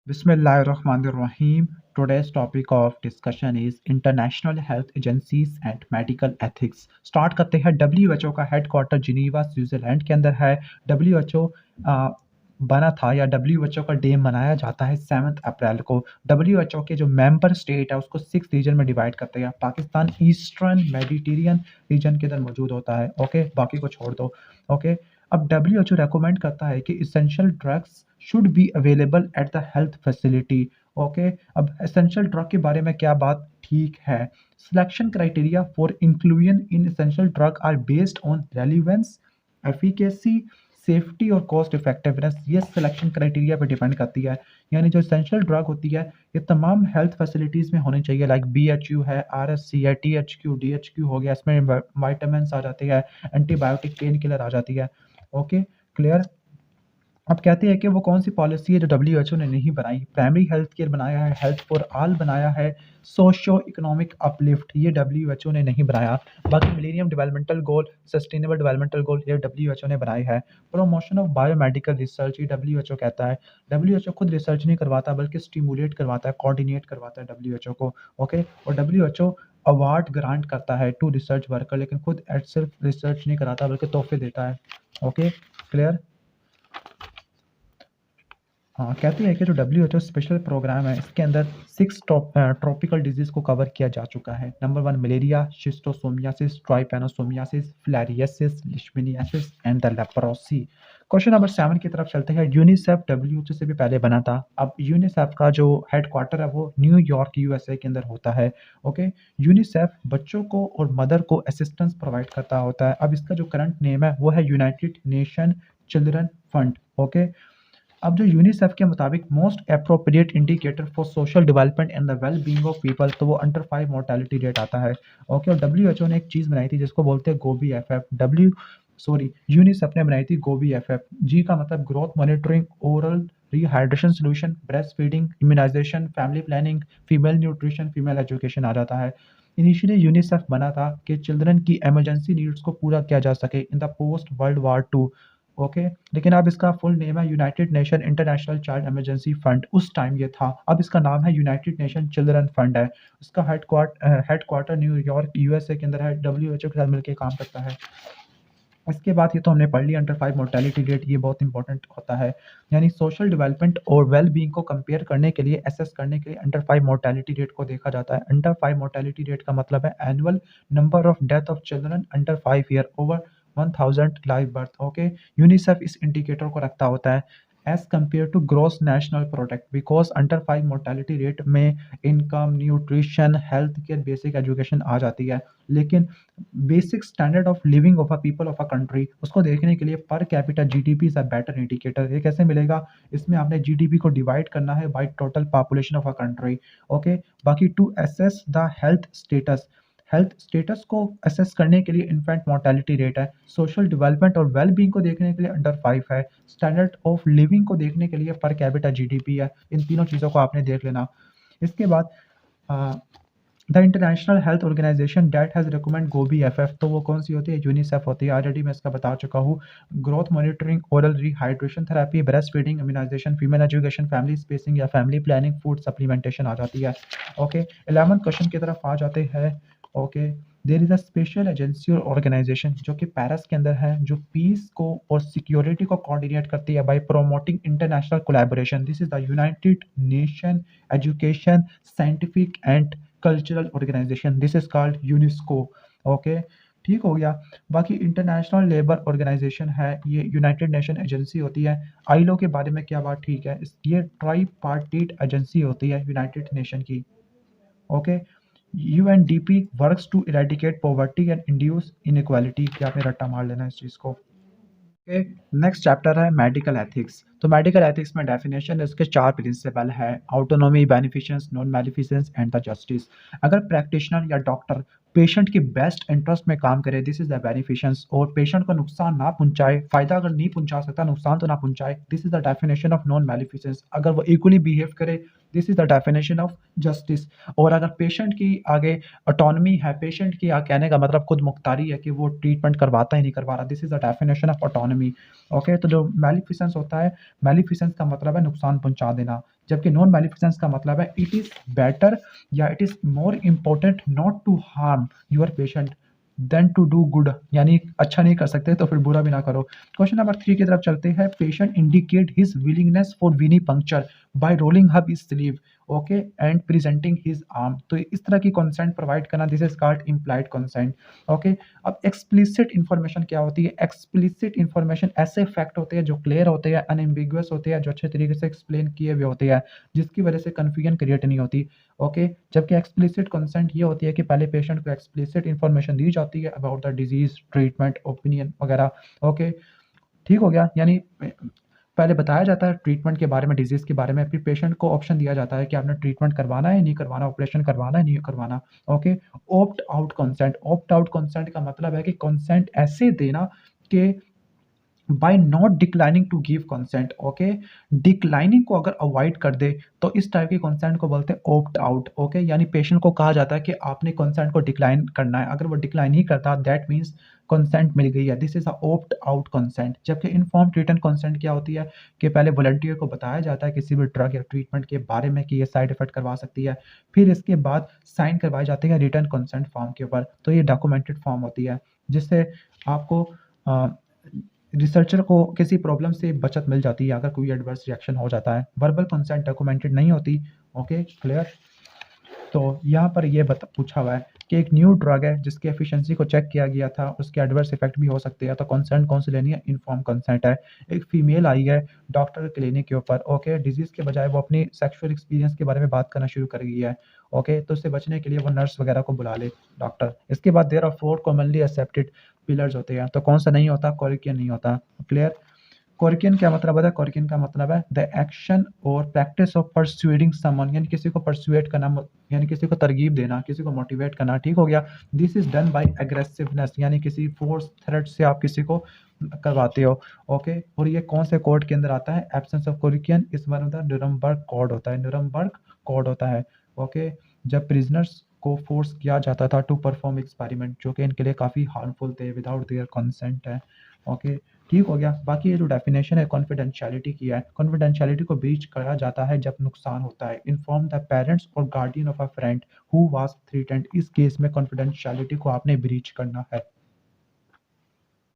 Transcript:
Bismillahirrahmanirrahim. Today's topic of discussion is International Health Agencies and Medical Ethics. Start करते हैं। WHO का headquarter Geneva Switzerland के अंदर है। WHO बना था या WHO का डे मनाया जाता है 7 अप्रैल को। WHO के जो मेंबर स्टेट है उसको 6 रीजन में डिवाइड करते हैं। पाकिस्तान ईस्टर्न मेडिटेरियन रीजन के अंदर मौजूद होता है। ओके, बाकी को छोड़ दो। ओके, अब WHO रेकमेंड करता है कि essential drugs should be available at the health facility. Okay, अब एसेंशियल ड्रग के बारे में क्या बात ठीक है। Selection criteria for inclusion in essential drug are based on relevance, efficacy, safety और कॉस्ट इफेक्टिवनेस। ये सिलेक्शन क्राइटेरिया पे डिपेंड करती है। यानी जो एसेंशियल ड्रग होती है ये तमाम हेल्थ फैसिलिटीज़ में होनी चाहिए। लाइक BHU है, RSC है, THQ DHQ हो गया, इसमें वाइटामिन आ जाती है, एंटीबायोटिक पेन किलर आ जाती है। Okay, clear. अब कहते हैं कि वो कौन सी पॉलिसी है जो WHO ने नहीं बनाई। प्राइमरी हेल्थ केयर बनाया है, हेल्थ फॉर ऑल बनाया है, सोशो इकोनॉमिक अपलिफ्ट ये WHO ने नहीं बनाया। बाकी मिलेनियम डेवलपमेंटल गोल, सस्टेनेबल डेवलपमेंटल गोल ये WHO ने बनाए हैं। प्रमोशन ऑफ बायोमेडिकल रिसर्च ये WHO कहता है। WHO खुद रिसर्च नहीं करवाता बल्कि स्टिमुलेट करवाता है, कोऑर्डिनेट करवाता है WHO को। ओके, और WHO अवार्ड ग्रांट करता है टू रिसर्च वर्कर, लेकिन खुद एट सिर्फ रिसर्च नहीं कराता बल्कि तोहफे देता है। Okay, clear. हाँ, कहते हैं कि जो WHO स्पेशल प्रोग्राम है इसके अंदर 6 ट्रॉपिकल डिजीज को कवर किया जा चुका है। Number 1 malaria, schistosomiasis, trypanosomiasis, filariasis, leishmaniasis and the leprosy. Question number 7 की तरफ चलते हैं। यूनिसेफ WHO से भी पहले बना था। अब यूनिसेफ का जो हेडक्वार्टर है वो न्यूयॉर्क USA के अंदर होता है। ओके, यूनिसेफ बच्चों को और मदर को असिस्टेंस प्रोवाइड करता होता है। अब इसका जो करंट नेम है वो है United nation children fund. Okay, अब जो यूनिसेफ के मुताबिक most appropriate indicator for social development and the well being of people, तो वो अंडर 5 मोर्टेलिटी रेट आता है। ओके, और WHO ने एक चीज़ बनाई थी जिसको बोलते हैं गोबी FF। यूनिसेफ ने बनाई थी गोबी FF। जी का मतलब growth monitoring, oral rehydration solution, breast feeding, immunisation, family planning, female nutrition, female education आ जाता है। इनिशियली यूनिसेफ बना था कि चिल्ड्रन की इमरजेंसी नीड्स को पूरा किया जा सके in the post world war 2। Okay, लेकिन अब इसका फुल नेम है United nation international child emergency fund. उस टाइम ये था, अब इसका नाम है यूनाइटेड नेशन चिल्ड्रन फंड है। इसका हेडक्वार्टर न्यूयॉर्क USA के अंदर है। WHO के साथ मिलकर काम करता है। इसके बाद ये तो हमने पढ़ लिया अंडर 5 मोर्टेलिटी रेट, ये बहुत इंपॉर्टेंट होता है। यानी सोशल डेवलपमेंट और वेल बीइंग को कंपेयर करने के लिए, असेस करने के लिए अंडर 5 मोर्टेलिटी रेट को देखा जाता है। अंडर 5 मोर्टेलिटी रेट का मतलब है annual number of death of children under 5 year over 1000 live birth. Okay, UNICEF इस इंडिकेटर को रखता होता है as compare to gross national product, because under 5 mortality rate में income, nutrition, health care, basic education आ जाती है। लेकिन basic standard of living of a people of a country, उसको देखने के लिए per capita GDP is a better indicator. ये कैसे मिलेगा, इसमें आपने GDP को डिवाइड करना है by total population of a country. Okay, बाकी to assess the health status को असेस करने के लिए इन्फेंट मोर्टेलिटी रेट है। सोशल डेवलपमेंट और वेल बीइंग को देखने के लिए अंडर 5 है। स्टैंडर्ड ऑफ लिविंग को देखने के लिए पर कैपिटा GDP है। इन तीनों चीज़ों को आपने देख लेना। इसके बाद the international health organisation that has recommend GOBI FF, तो वो कौन सी होती है, यूनिसेफ होती है। ऑलरेडी मैं इसका बता चुका हूँ। Growth monitoring, oral rehydration therapy, breast feeding, immunisation, female education, family spacing या फैमिली प्लानिंग, फूड सप्लीमेंटेशन आ जाती है। ओके, 11th क्वेश्चन की तरफ आ जाते हैं। Okay, there is a special agency और ऑर्गेनाइजेशन जो कि पेरिस के अंदर है, जो पीस को और सिक्योरिटी को कोऑर्डिनेट करती है by promoting international collaboration. This is the United Nation education, scientific and cultural organisation. This is called UNESCO. Okay, ठीक हो गया। बाकी इंटरनेशनल लेबर ऑर्गेनाइजेशन है, ये यूनाइटेड नेशन एजेंसी होती है। ILO के बारे में क्या बात ठीक है, ये ट्राई पार्टीट एजेंसी होती है यूनाइटेड नेशन की। Okay, UNDP works to eradicate poverty and induce inequality, क्या आपने रट्टा मार लेना इस चीज़ को। नेक्स्ट चैप्टर है मेडिकल एथिक्स। तो मेडिकल एथिक्स में डेफिनेशन इसके 4 प्रिंसिपल है। Autonomy, beneficence, non beneficence and the justice. अगर प्रैक्टिशनर या डॉक्टर पेशेंट के बेस्ट इंटरेस्ट में काम करे, दिस इज द बेनिफिशंस, और पेशेंट को नुकसान ना पहुंचाए, फायदा अगर नहीं पहुंचा सकता नुकसान तो ना पहुंचाए, this is the definition of non beneficence. अगर वो इक्वली बिहेव करे, this is the definition of justice. और अगर पेशेंट की आगे ऑटोनॉमी है, पेशेंट की कहने का मतलब खुद मुख्तारी है कि वो ट्रीटमेंट करवाता ही नहीं करवा रहा, this is the definition of autonomy. Okay, तो जो मैलिफिसेंस होता है मैलिफिसेंस का मतलब है नुकसान पहुंचा देना, जबकि नॉन मैलिफिसेंस का मतलब है इट इज बेटर या it is more important not to harm your patient than to do good, यानी अच्छा नहीं कर सकते तो फिर बुरा भी ना करो। क्वेश्चन नंबर 3 की तरफ चलते हैं। Patient indicate his willingness for weeny puncture bye rolling hub his sleeve, okay, and presenting his arm. तो इस तरह की कंसेंट प्रोवाइड करना, this is called implied consent, okay. अब एक्सप्लिसिट इन्फॉर्मेशन क्या होती है? एक्सप्लिसिट इन्फॉर्मेशन ऐसे फैक्ट होते हैं जो क्लियर होते हैं, अनएम्बिगुअस होते हैं, जो अच्छे तरीके से एक्सप्लेन किए हुए होते हैं, जिसकी वजह से कन्फ्यूजन क्रिएट नहीं होती, ओके। जबकि एक्सप्लिसिट कंसेंट ये होती है कि पहले पेशेंट को एक्सप्लिसिट इन्फॉर्मेशन दी जाती है about the disease, treatment, opinion वगैरह, ओके। ठीक हो गया, यानी पहले बताया जाता है ट्रीटमेंट के बारे में, डिजीज के बारे में, फिर पेशेंट को ऑप्शन दिया जाता है कि आपने ट्रीटमेंट करवाना है नहीं करवाना, ऑपरेशन करवाना है नहीं करवाना, okay. Opt out consent, opt out consent का मतलब है कि कंसेंट ऐसे देना कि by not declining to give consent, okay. Declining को अगर अवॉइड कर दे तो इस टाइप के कंसेंट को बोलते हैं ऑप्ट आउट, ओके। यानी पेशेंट को कहा जाता है कि आपने कंसेंट को डिक्लाइन करना है, अगर वो डिक्लाइन ही करता दैट मीन्स कंसेंट मिल गई है, this is a opt out consent. जबकि इन्फॉर्म्ड रिटन कंसेंट क्या होती है कि पहले वॉलंटियर को बताया जाता है किसी भी ड्रग या ट्रीटमेंट के बारे में कि ये साइड इफेक्ट करवा सकती है, फिर इसके बाद साइन करवाई जाती है रिटन कंसेंट फॉर्म के ऊपर, तो ये डॉक्यूमेंटेड फॉर्म होती है, जिससे आपको रिसर्चर को किसी प्रॉब्लम से बचत मिल जाती है अगर कोई एडवर्स रिएक्शन हो जाता है। वर्बल कंसेंट डॉक्यूमेंटेड नहीं होती, ओके, क्लियर। तो यहाँ पर ये पूछा हुआ है कि एक न्यू ड्रग है जिसकी एफिशिएंसी को चेक किया गया था, उसके एडवर्स इफेक्ट भी हो सकते हैं, तो कंसेंट कौन सी लेनी है? इन्फॉर्म कंसेंट है। एक फीमेल आई है डॉक्टर क्लिनिक के ऊपर, ओके, डिजीज के बजाय वो अपनी सेक्सुअल एक्सपीरियंस के बारे में बात करना शुरू कर गई है, ओके, तो उससे बचने के लिए वो नर्स वगैरह को बुला ले डॉक्टर। इसके बाद there are 4 commonly accepted pillars होते हैं, तो कौन सा नहीं होता? कोरिकियन नहीं होता, क्लियर। कोरिकियन क्या मतलब होता है? कोरिकियन का मतलब है द एक्शन और प्रैक्टिस ऑफ परसुएडिंग समवन, यानी किसी को परसुएट करना, यानी किसी को तरगीब देना, किसी को मोटिवेट करना, ठीक हो गया। This is done by aggressiveness, यानी किसी फोर्स थ्रेट से आप किसी को करवाते हो, ओके। और ये कौन से कोड के अंदर आता है? एब्सेंस ऑफ कोरिकियन इस one of the Nuremberg code होता है, न्यूरमबर्ग कोड होता है, ओके। जब प्रिजनर्स को फोर्स किया जाता था टू परफॉर्म एक्सपेरिमेंट, जो कि इनके लिए काफ़ी हार्मफुल थे, विदाउट देयर कंसेंट है, ओके, ठीक हो गया। बाकी ये जो डेफिनेशन है कॉन्फिडेंशियलिटी की है, कॉन्फिडेंशियलिटी को ब्रीच करा जाता है जब नुकसान होता है। इन्फॉर्म द पेरेंट्स और guardian of a friend who was threatened, इस केस में कॉन्फिडेंशियलिटी को आपने ब्रीच करना है।